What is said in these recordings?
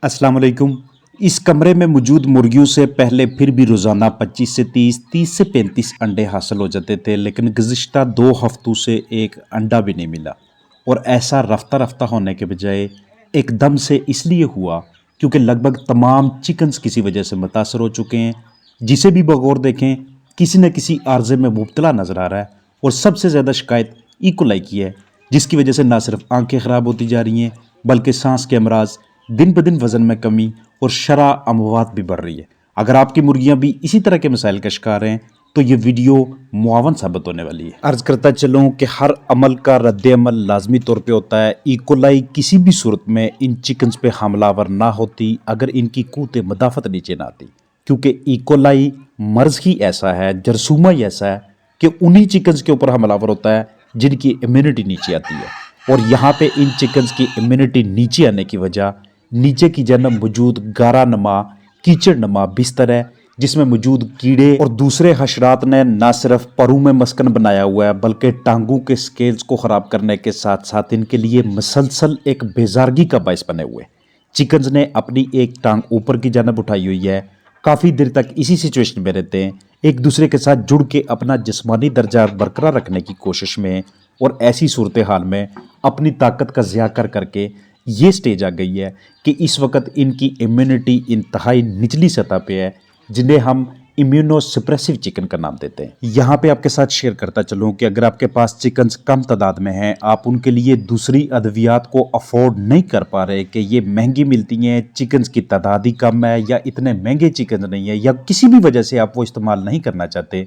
अस्सलाम वालेकुम। इस कमरे में मौजूद मुर्गियों से पहले फिर भी रोज़ाना 25 से 30 से 35 अंडे हासिल हो जाते थे, लेकिन गुज़िश्ता 2 हफ्तों से एक अंडा भी नहीं मिला। और ऐसा रफ्ता रफ्ता होने के बजाय एकदम से इसलिए हुआ क्योंकि लगभग तमाम चिकन्स किसी वजह से मुतासर हो चुके हैं। जिसे भी बगौर देखें किसी न किसी आर्जे में मुब्तला नज़र आ रहा है। और सबसे ज़्यादा शिकायत इकोलाई की है, जिसकी वजह से ना सिर्फ आंखें ख़राब होती जा रही हैं बल्कि सांस के अमराज, दिन ब दिन वज़न में कमी और शरह अमवात भी बढ़ रही है। अगर आपकी मुर्गियां भी इसी तरह के मसाइल का शिकार हैं तो ये वीडियो मुआवन साबित होने वाली है। अर्ज़ करता चलूँ कि हर अमल का रद्द अमल लाजमी तौर पे होता है। इकोलाई किसी भी सूरत में इन चिकन्स पे हमलावर ना होती अगर इनकी क़ुव्वत मदाफ़त नीचे ना आती, क्योंकि इकोलाई मर्ज़ ही ऐसा है, जरसूमा ही ऐसा है कि उन्हीं चिकन्स के ऊपर हमलावर होता है जिनकी इम्यूनिटी नीचे आती है। और यहाँ पे इन चिकन्स की इम्यूनिटी नीचे आने की वजह नीचे की जन्म मौजूद गारा नमा कीचड़ नमा बिस्तर है, जिसमें मौजूद कीड़े और दूसरे हशरात ने न सिर्फ परों में मस्कन बनाया हुआ है बल्कि टांगों के स्केल्स को ख़राब करने के साथ साथ इनके लिए मसलसल एक बेजारगी का बायस बने हुए। चिकन्स ने अपनी एक टांग ऊपर की जानब उठाई हुई है, काफ़ी देर तक इसी सिचुएशन में रहते हैं, एक दूसरे के साथ जुड़ के अपना जिस्मानी दर्जा बरकरार रखने की कोशिश में। और ऐसी सूरत हाल में अपनी ताकत का ज़िया कर करके ये स्टेज आ गई है कि इस वक्त इनकी इम्यूनिटी इंतहाई निचली सतह पे है, जिन्हें हम इम्यूनो सप्रेसिव चिकन का नाम देते हैं। यहाँ पे आपके साथ शेयर करता चलूँ कि अगर आपके पास चिकन्स कम तादाद में हैं, आप उनके लिए दूसरी अद्वियात को अफोर्ड नहीं कर पा रहे कि ये महंगी मिलती हैं, चिकन्स की तादाद ही कम है या इतने महंगे चिकन नहीं है या किसी भी वजह से आप वो इस्तेमाल नहीं करना चाहते,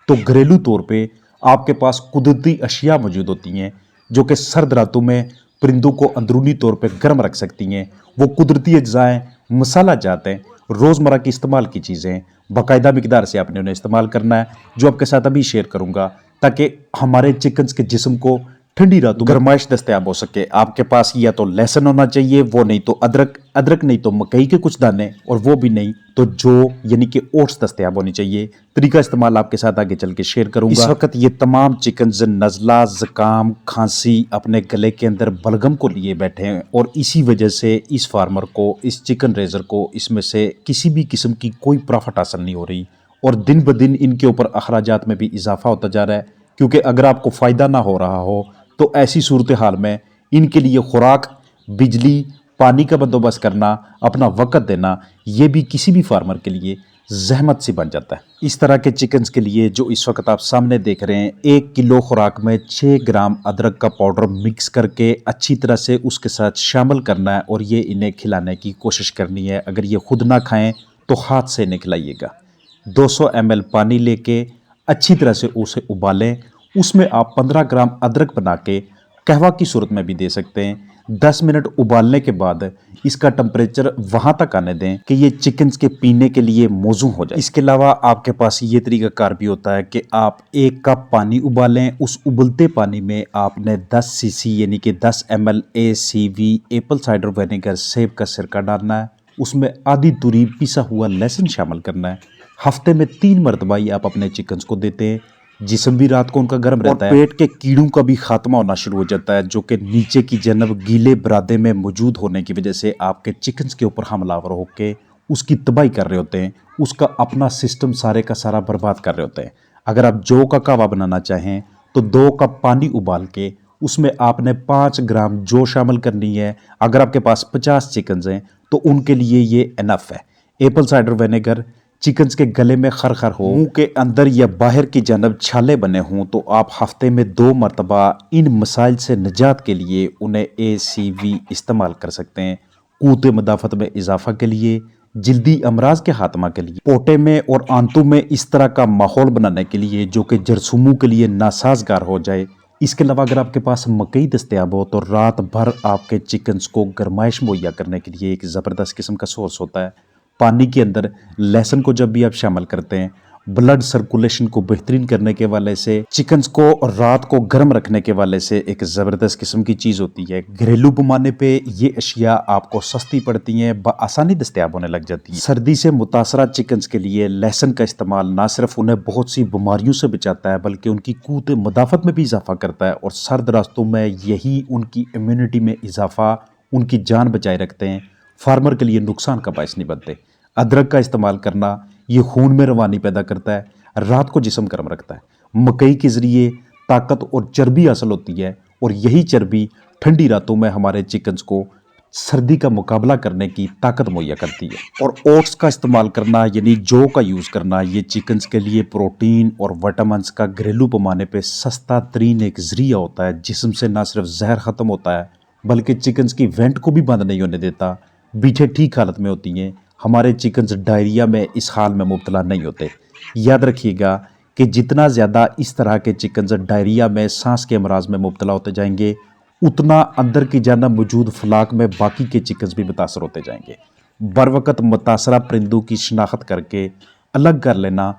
तो घरेलू तौर पर आपके पास कुदरती अशिया मौजूद होती हैं जो कि सर्द रातों में परिंदों को अंदरूनी तौर पर गर्म रख सकती हैं। वो कुदरती अज्जाएँ, मसाला जात हैं, रोज़मर्रा की इस्तेमाल की चीज़ें बाकायदा मिकदार से आपने उन्हें इस्तेमाल करना है, जो आपके साथ अभी शेयर करूँगा, ताकि हमारे चिकन्स के जिस्म को ठंडी रातों गरमाइश दस्तयाब हो सके। आपके पास या तो लहसुन होना चाहिए, वो नहीं तो अदरक नहीं तो मकई के कुछ दाने, और वो भी नहीं तो जौ यानी कि ओट्स दस्तयाब होनी चाहिए। तरीका इस्तेमाल आपके साथ आगे चल के शेयर करूंगा। इस वक्त ये तमाम चिकन्स नज़ला, ज़ुकाम, खांसी, अपने गले के अंदर बलगम को लिए बैठे हैं और इसी वजह से इस फार्मर को, इस चिकन रेजर को इसमें से किसी भी किस्म की कोई प्रॉफिट हासिल नहीं हो रही। और दिन ब दिन इनके ऊपर अखराजात में भी इजाफा होता जा रहा है, क्योंकि अगर आपको फ़ायदा ना हो रहा हो तो ऐसी सूरत हाल में इनके लिए खुराक, बिजली, पानी का बंदोबस्त करना, अपना वक़्त देना, ये भी किसी भी फार्मर के लिए ज़हमत सी बन जाता है। इस तरह के चिकन्स के लिए जो इस वक्त आप सामने देख रहे हैं, 1 किलो खुराक में 6 ग्राम अदरक का पाउडर मिक्स करके अच्छी तरह से उसके साथ शामिल करना है और ये इन्हें खिलाने की कोशिश करनी है। अगर ये खुद ना खाएं तो हाथ से इन्हें खिलाइएगा। 200 ml पानी लेके अच्छी तरह से उसे उबालें, उसमें आप 15 ग्राम अदरक बना के कहवा की सूरत में भी दे सकते हैं। 10 मिनट उबालने के बाद इसका टेम्परेचर वहाँ तक आने दें कि ये चिकन्स के पीने के लिए मौजू हो जाए। इसके अलावा आपके पास ये तरीक़ाकार भी होता है कि आप 1 कप पानी उबालें, उस उबलते पानी में आपने 10 सीसी यानी कि 10 ml ACV Apple cider vinegar सेब का सिरका डालना है, उसमें आधी तुरी पिसा हुआ लहसुन शामिल करना है। हफ्ते में 3 मरतबा ही आप अपने चिकन्स को देते हैं, जिस्म भी रात को उनका गर्म रहता है। पेट के कीड़ों का भी खात्मा होना शुरू हो जाता है, जो कि नीचे की जन्ब गीले बरादे में मौजूद होने की वजह से आपके चिकन्स के ऊपर हमलावर होकर उसकी तबाही कर रहे होते हैं, उसका अपना सिस्टम सारे का सारा बर्बाद कर रहे होते हैं। अगर आप जौ का कहवा बनाना चाहें तो 2 कप पानी उबाल के उसमें आपने 5 ग्राम जौ शामिल करनी है। अगर आपके पास 50 चिकन्स हैं तो उनके लिए ये इनफ है। एप्पल साइडर विनेगर चिकन्स के गले में खरखर हो, मुंह के अंदर या बाहर की जानब छाले बने हों, तो आप हफ्ते में 2 मरतबा इन मसाइल से निजात के लिए उन्हें ACV इस्तेमाल कर सकते हैं। क़ुव्वत मदाफ़त में इजाफा के लिए, जल्दी अमराज के खात्मा के लिए, पोटे में और आंतों में इस तरह का माहौल बनाने के लिए जो कि जरसूमों के लिए नासाजगार हो जाए। इसके अलावा अगर आपके पास मकई दस्तयाब हो तो रात भर आपके चिकन्स को गरमाइश मुहैया करने के लिए एक ज़बरदस्त किस्म का सोर्स होता है। पानी के अंदर लहसुन को जब भी आप शामिल करते हैं, ब्लड सर्कुलेशन को बेहतरीन करने के वाले से, चिकन्स को रात को गर्म रखने के वाले से एक ज़बरदस्त किस्म की चीज़ होती है। घरेलू पैमाने पे ये अशिया आपको सस्ती पड़ती हैं, बआसानी दस्तयाब होने लग जाती हैं। सर्दी से मुतासरा चिकन्स के लिए लहसुन का इस्तेमाल ना सिर्फ उन्हें बहुत सी बीमारियों से बचाता है बल्कि उनकी क़ुव्वत मदाफ़त में भी इजाफा करता है, और सर्द रास्तों में यही उनकी इम्यूनिटी में इजाफा, उनकी जान बचाए रखते हैं। फार्मर के लिए नुकसान का बायस नहीं बनते। अदरक का इस्तेमाल करना ये खून में रवानी पैदा करता है, रात को जिस्म गर्म रखता है। मकई के ज़रिए ताकत और चर्बी हासिल होती है और यही चर्बी ठंडी रातों में हमारे चिकन्स को सर्दी का मुकाबला करने की ताकत मुहैया करती है। और ओट्स का इस्तेमाल करना यानी जौ का यूज़ करना ये चिकन्स के लिए प्रोटीन और विटामिन्स का घरेलू पैमाने पे सस्ता तरीन एक ज़रिया होता है, जिस्म से ना सिर्फ जहर ख़त्म होता है बल्कि चिकन्स की वेंट को भी बंद नहीं होने देता। बीठे ठीक हालत में होती हैं। हमारे चिकन्स डायरिया में इस हाल में मुब्तला नहीं होते। याद रखिएगा कि जितना ज़्यादा इस तरह के चिकन्स डायरिया में सांस के अमराज में मुब्तला होते जाएंगे उतना अंदर की जानब मौजूद फलाक में बाकी के चिकन्स भी मुतासर होते जाएंगे। बर वक़्त मुतासरा परिंदों की शनाख्त करके अलग कर लेना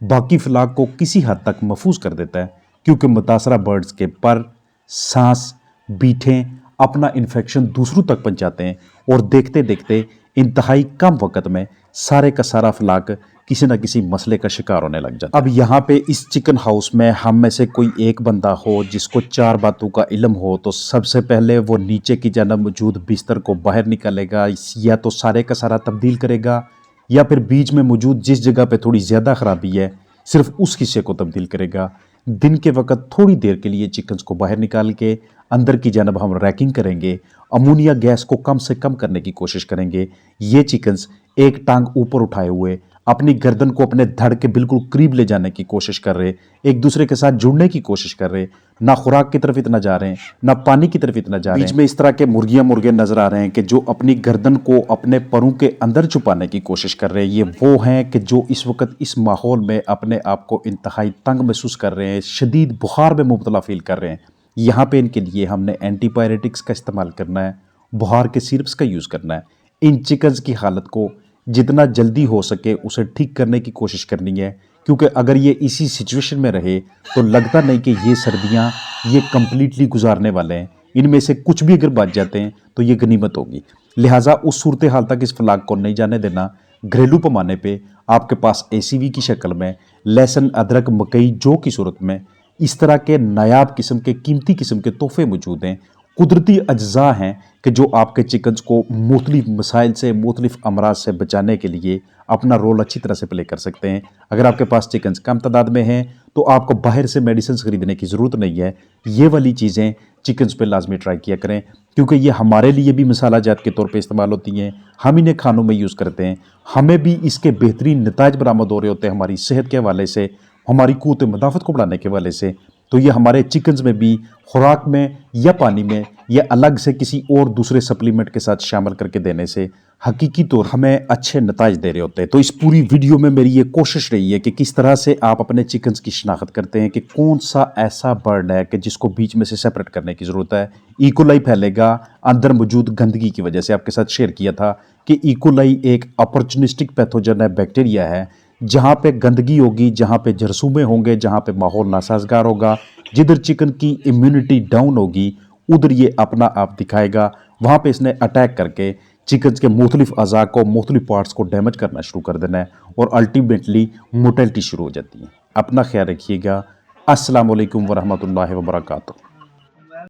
बाकी फलाक को किसी हद तक महफूज कर देता है, क्योंकि मुतासरा बर्ड्स के पर, सांस, बीठें अपना इन्फेक्शन दूसरों तक पहुंचाते हैं और देखते देखते इंतहाई कम वक्त में सारे का सारा फलाक किसी न किसी मसले का शिकार होने लग जाता है। अब यहाँ पे इस चिकन हाउस में हम में से कोई एक बंदा हो जिसको 4 बातों का इल्म हो तो सबसे पहले वो नीचे की जानब मौजूद बिस्तर को बाहर निकालेगा, या तो सारे का सारा तब्दील करेगा या फिर बीच में मौजूद जिस जगह पे थोड़ी ज़्यादा ख़राबी है सिर्फ उस हिस्से को तब्दील करेगा। दिन के वक्त थोड़ी देर के लिए चिकन्स को बाहर निकाल के अंदर की जानब हम रैकिंग करेंगे, अमोनिया गैस को कम से कम करने की कोशिश करेंगे। ये चिकन्स एक टांग ऊपर उठाए हुए अपनी गर्दन को अपने धड़ के बिल्कुल करीब ले जाने की कोशिश कर रहे, एक दूसरे के साथ जुड़ने की कोशिश कर रहे, ना खुराक की तरफ इतना जा रहे हैं ना पानी की तरफ इतना जा रहे हैं। बीच में इस तरह के मुर्गे नजर आ रहे हैं कि जो अपनी गर्दन को अपने परों के अंदर छुपाने की कोशिश कर रहे हैं। ये वो हैं कि जो इस वक्त इस माहौल में अपने आप को इंतहाई तंग महसूस कर रहे हैं, शदीद बुखार में मुब्तला फील कर रहे हैं। यहाँ पे इनके लिए हमने एंटीबायोटिक्स का इस्तेमाल करना है, बुखार के सिरप्स का यूज़ करना है। इन चिकन्स की हालत को जितना जल्दी हो सके उसे ठीक करने की कोशिश करनी है, क्योंकि अगर ये इसी सिचुएशन में रहे तो लगता नहीं कि ये सर्दियाँ ये कम्प्लीटली गुजारने वाले हैं। इनमें से कुछ भी अगर बच जाते हैं तो ये गनीमत होगी। लिहाजा उस सूरत हाल तक इस फलाक को नहीं जाने देना। घरेलू पैमाने पे आपके पास ACV की शक्ल में लहसुन, अदरक, मकई, जौ की सूरत में इस तरह के नायाब किस्म के कीमती किस्म के तोहफे मौजूद हैं। कुदरती अज्जा हैं कि जो आपके चिकन्स को मुख्तलिफ मसाइल से, मुख्तलिफ अमराज से बचाने के लिए अपना रोल अच्छी तरह से प्ले कर सकते हैं। अगर आपके पास चिकन्स कम तादाद में हैं तो आपको बाहर से मेडिसिन खरीदने की ज़रूरत नहीं है। ये वाली चीज़ें चिकन्स पे लाजमी ट्राई किया करें, क्योंकि ये हमारे लिए भी मसाला जात के तौर पे इस्तेमाल होती हैं। हम इन्हें खानों में यूज़ करते हैं, हमें भी इसके बेहतरीन नताइज बरामद हो रहे होते हैं हमारी सेहत के हवाले से, हमारी क़ुव्वत मदाफ़त को बढ़ाने के हवाले से। तो ये हमारे चिकन्स में भी खुराक में या पानी में या अलग से किसी और दूसरे सप्लीमेंट के साथ शामिल करके देने से हकीकी तौर हमें अच्छे नताइज दे रहे होते हैं। तो इस पूरी वीडियो में मेरी ये कोशिश रही है कि किस तरह से आप अपने चिकन्स की शनाख्त करते हैं कि कौन सा ऐसा बर्ड है कि जिसको बीच में से सेपरेट करने की ज़रूरत है। इकोलाई फैलेगा अंदर मौजूद गंदगी की वजह से। आपके साथ शेयर किया था कि इकोलाई एक अपॉर्चुनिस्टिक पैथोजन है, बैक्टीरिया है। जहाँ पे गंदगी होगी, जहाँ पे जरसूमे होंगे, जहाँ पे माहौल नासाजगार होगा, जिधर चिकन की इम्यूनिटी डाउन होगी उधर ये अपना आप दिखाएगा। वहाँ पे इसने अटैक करके चिकन्स के मुख्तलिफ अज़ा को, मुख्तलिफ पार्ट्स को डैमेज करना शुरू कर देना है और अल्टीमेटली मोर्टेलिटी शुरू हो जाती है। अपना ख्याल रखिएगा। अस्सलाम वालेकुम वरहमतुल्लाहि वबरकातुहू।